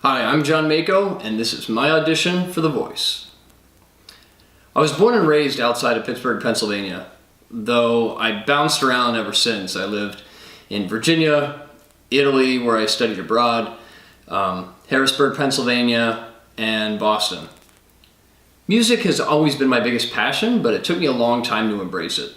Hi, I'm John Mako, and this is my audition for The Voice. I was born and raised outside of Pittsburgh, Pennsylvania, though I bounced around ever since. I lived in Virginia, Italy, where I studied abroad, Harrisburg, Pennsylvania, and Boston. Music has always been my biggest passion, but it took me a long time to embrace it.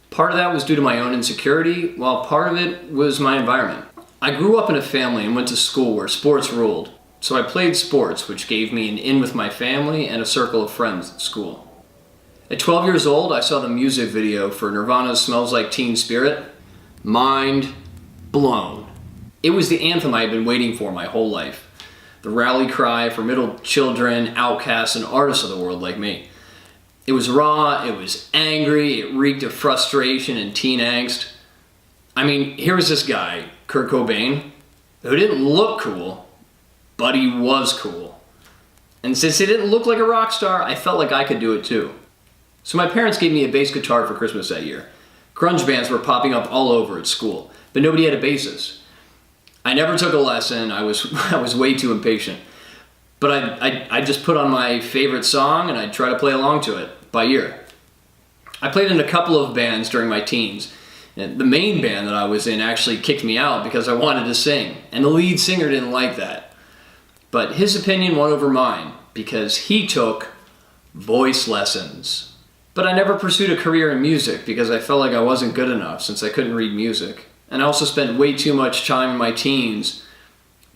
Part of that was due to my own insecurity, while part of it was my environment. I grew up in a family and went to school where sports ruled, so I played sports, which gave me an in with my family and a circle of friends at school. At 12 years old, I saw the music video for Nirvana's Smells Like Teen Spirit. Mind blown. It was the anthem I had been waiting for my whole life. The rally cry for middle children, outcasts, and artists of the world like me. It was raw, it was angry, it reeked of frustration and teen angst. I mean, here was this guy, Kurt Cobain, who didn't look cool, but he was cool. And since he didn't look like a rock star, I felt like I could do it too. So my parents gave me a bass guitar for Christmas that year. Grunge bands were popping up all over at school, but nobody had a bassist. I never took a lesson, I was way too impatient. But I just put on my favorite song and I'd try to play along to it by ear. I played in a couple of bands during my teens. The main band that I was in actually kicked me out because I wanted to sing, and the lead singer didn't like that. But his opinion won over mine because he took voice lessons. But I never pursued a career in music because I felt like I wasn't good enough since I couldn't read music. And I also spent way too much time in my teens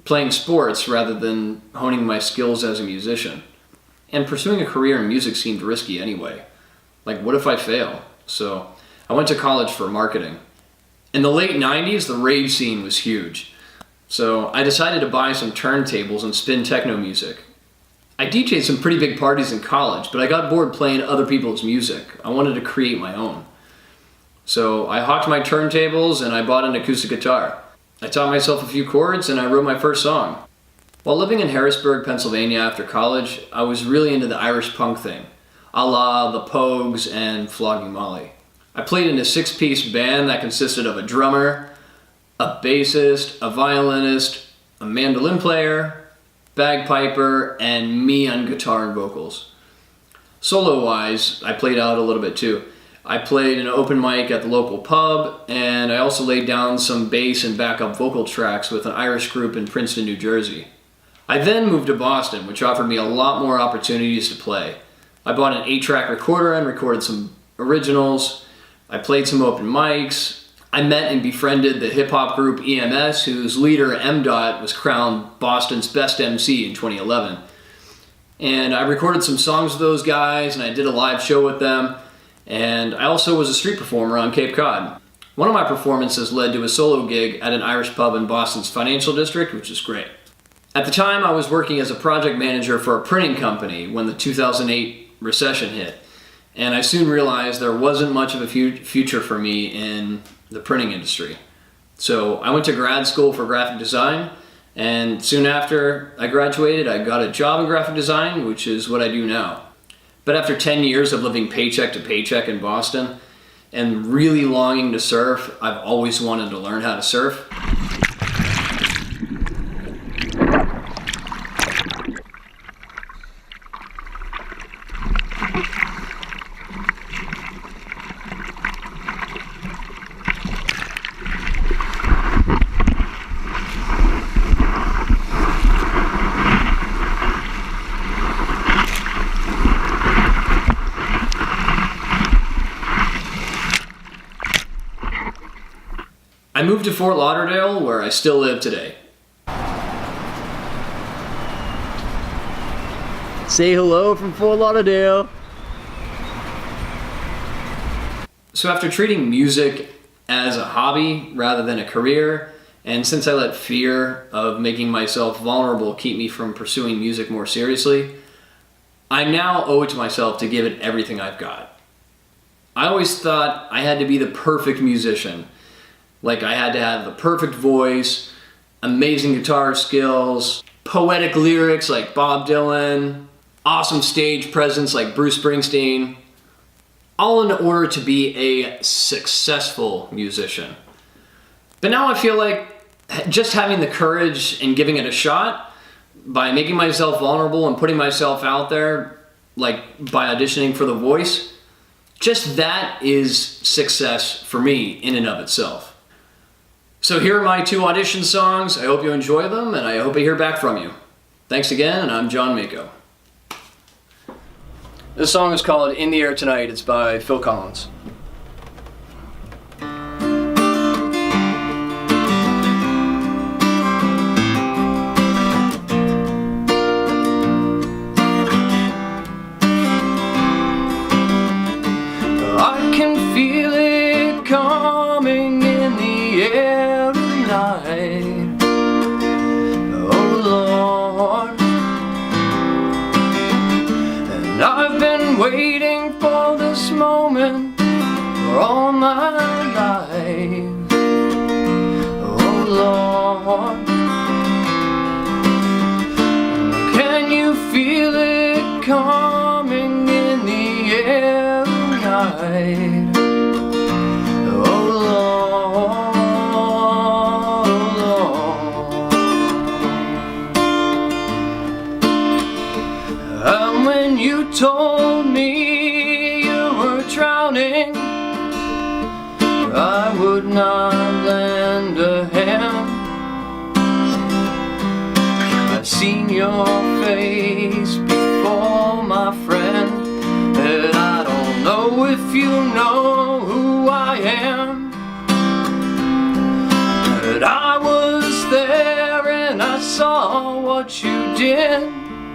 playing sports rather than honing my skills as a musician. And pursuing a career in music seemed risky anyway. Like, what if I fail? So I went to college for marketing. In the late 90s, the rave scene was huge. So I decided to buy some turntables and spin techno music. I DJ'd some pretty big parties in college, but I got bored playing other people's music. I wanted to create my own. So I hawked my turntables and I bought an acoustic guitar. I taught myself a few chords and I wrote my first song. While living in Harrisburg, Pennsylvania after college, I was really into the Irish punk thing, a la the Pogues and Flogging Molly. I played in a 6-piece band that consisted of a drummer, a bassist, a violinist, a mandolin player, bagpiper, and me on guitar and vocals. Solo-wise, I played out a little bit too. I played an open mic at the local pub, and I also laid down some bass and backup vocal tracks with an Irish group in Princeton, New Jersey. I then moved to Boston, which offered me a lot more opportunities to play. I bought an 8-track recorder and recorded some originals. I played some open mics. I met and befriended the hip-hop group EMS, whose leader, M.Dot, was crowned Boston's best MC in 2011. And I recorded some songs with those guys, and I did a live show with them. And I also was a street performer on Cape Cod. One of my performances led to a solo gig at an Irish pub in Boston's financial district, which is great. At the time, I was working as a project manager for a printing company when the 2008 recession hit. And I soon realized there wasn't much of a future for me in the printing industry. So I went to grad school for graphic design, and soon after I graduated, I got a job in graphic design, which is what I do now. But after 10 years of living paycheck to paycheck in Boston and really longing to surf, I've always wanted to learn how to surf. I moved to Fort Lauderdale, where I still live today. Say hello from Fort Lauderdale. So after treating music as a hobby rather than a career, and since I let fear of making myself vulnerable keep me from pursuing music more seriously, I now owe it to myself to give it everything I've got. I always thought I had to be the perfect musician. Like I had to have the perfect voice, amazing guitar skills, poetic lyrics like Bob Dylan, awesome stage presence like Bruce Springsteen, all in order to be a successful musician. But now I feel like just having the courage and giving it a shot by making myself vulnerable and putting myself out there, like by auditioning for The Voice, just that is success for me in and of itself. So here are my 2 audition songs. I hope you enjoy them, and I hope I hear back from you. Thanks again, and I'm John Mako. This song is called In the Air Tonight. It's by Phil Collins. I can feel it coming in the air tonight. Oh Lord, and I've been waiting for this moment for all my life. Oh Lord, can you feel it coming in the air tonight? Oh Lord, and when you told me you were drowning, I would not lend a hand. I've seen your face before, my friend, and I don't know if you know who I am. But I was there and I saw what you did.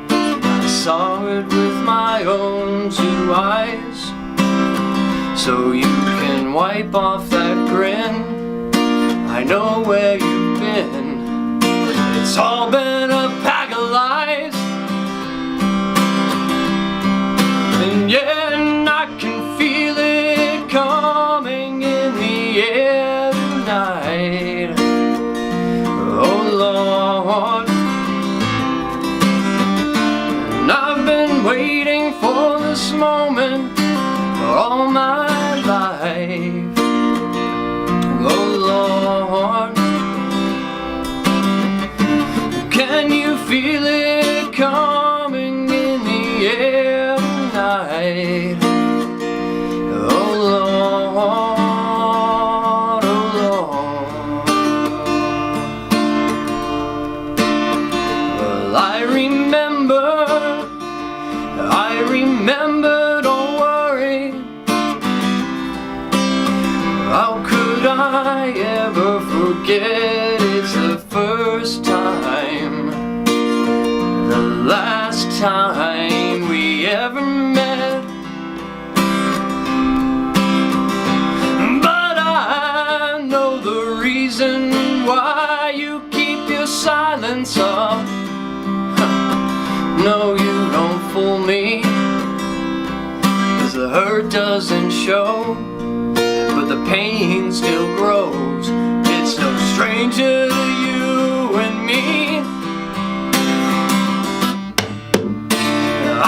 I saw it with my own 2 eyes. So you can wipe off that grin. I know where you've been. It's all been a pack of lies. And yeah, and I can feel it coming in the air tonight. Oh Lord, and I've been waiting for this moment for all my life. Oh Lord, can you feel it coming in the air tonight? Oh Lord, oh Lord. Well, I remember, don't worry. How could I ever forget? It's the first time, the last time we ever met. But I know the reason why you keep your silence up. No, you don't fool me, 'cause the hurt doesn't show, but the pain still grows. It's no stranger to you and me.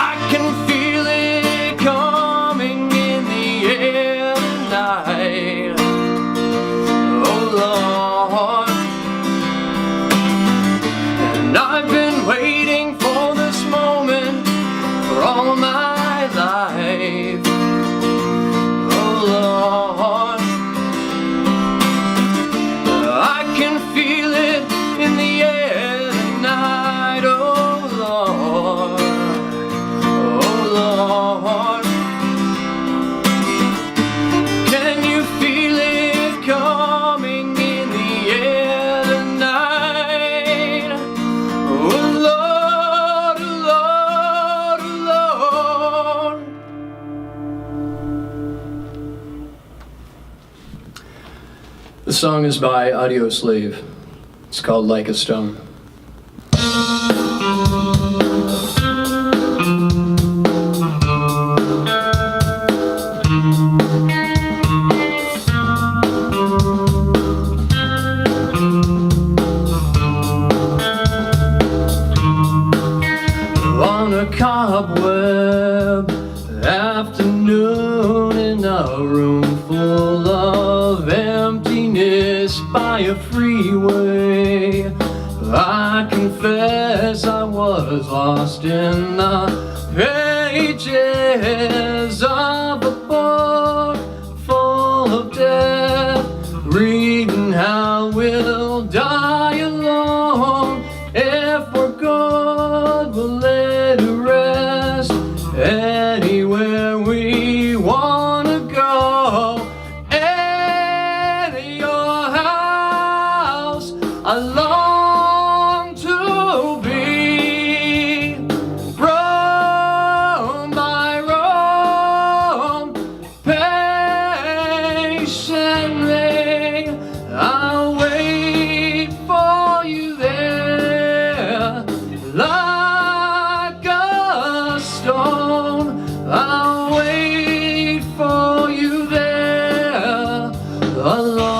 I can feel it coming in the air tonight. Oh Lord, and I've been waiting for this moment for all my life. Oh Lord, I can feel it in the air tonight. Oh Lord, oh Lord, can you feel it coming in the air tonight? Oh Lord, oh Lord, oh Lord. The song is by Audioslave. It's called Like a Stone. On a cobweb afternoon in a room full of emptiness by a freeway, I confess guess I was lost in the pages of a book full of death, reading how we'll die alone. If we're good, we'll let it rest. Anywhere we wanna go, in your house, I long to be. Roam by roam, patiently I'll wait for you there. Like a stone, I'll wait for you there alone.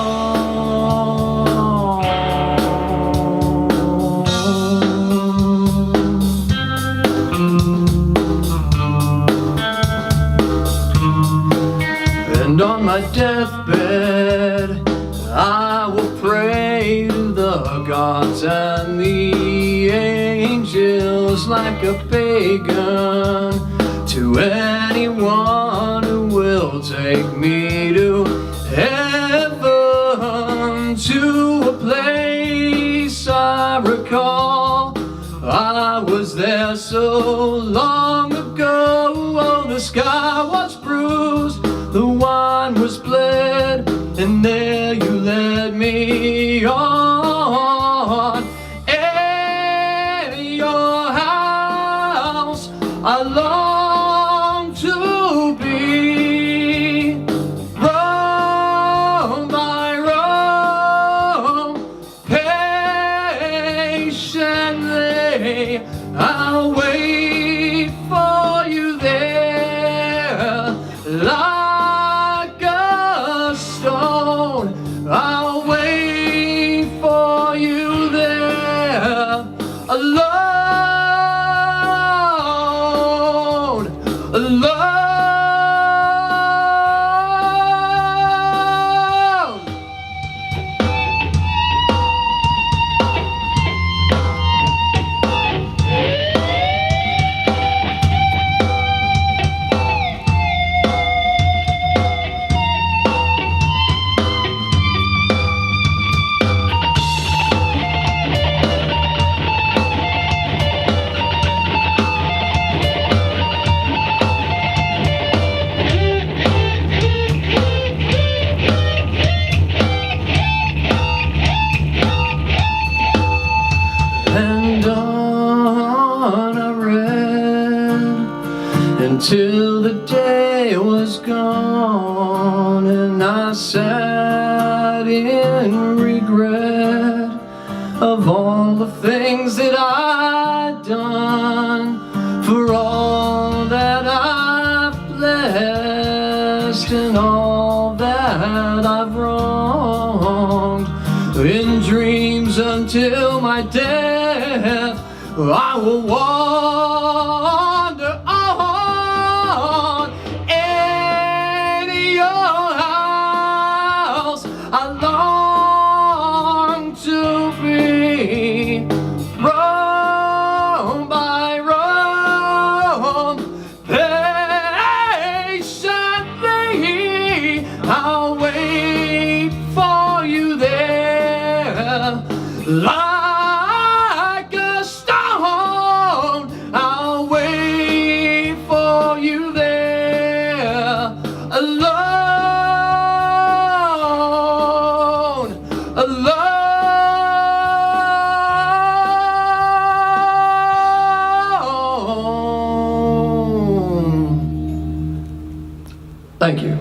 And on my deathbed, I will pray to the gods and the angels like a pagan, to anyone who will take me to heaven, to a place I recall. I was there so long ago. Oh, the sky was bruised, the wine was bled, and there you led me on. In your house, I long to be. Roam by roam, patiently I'll wait for you there. Like a stone, I'll wait for you there. Alone, alone. And on I read until the day was gone, and I sat in regret of all the things that I'd done, for all that I've blessed and all that I've wronged. In dreams until my death, I will wander on. In your house, I long to be. Roam by roam, patiently I'll wait for you there. Like a stone, I'll wait for you there. Alone, alone. Thank you.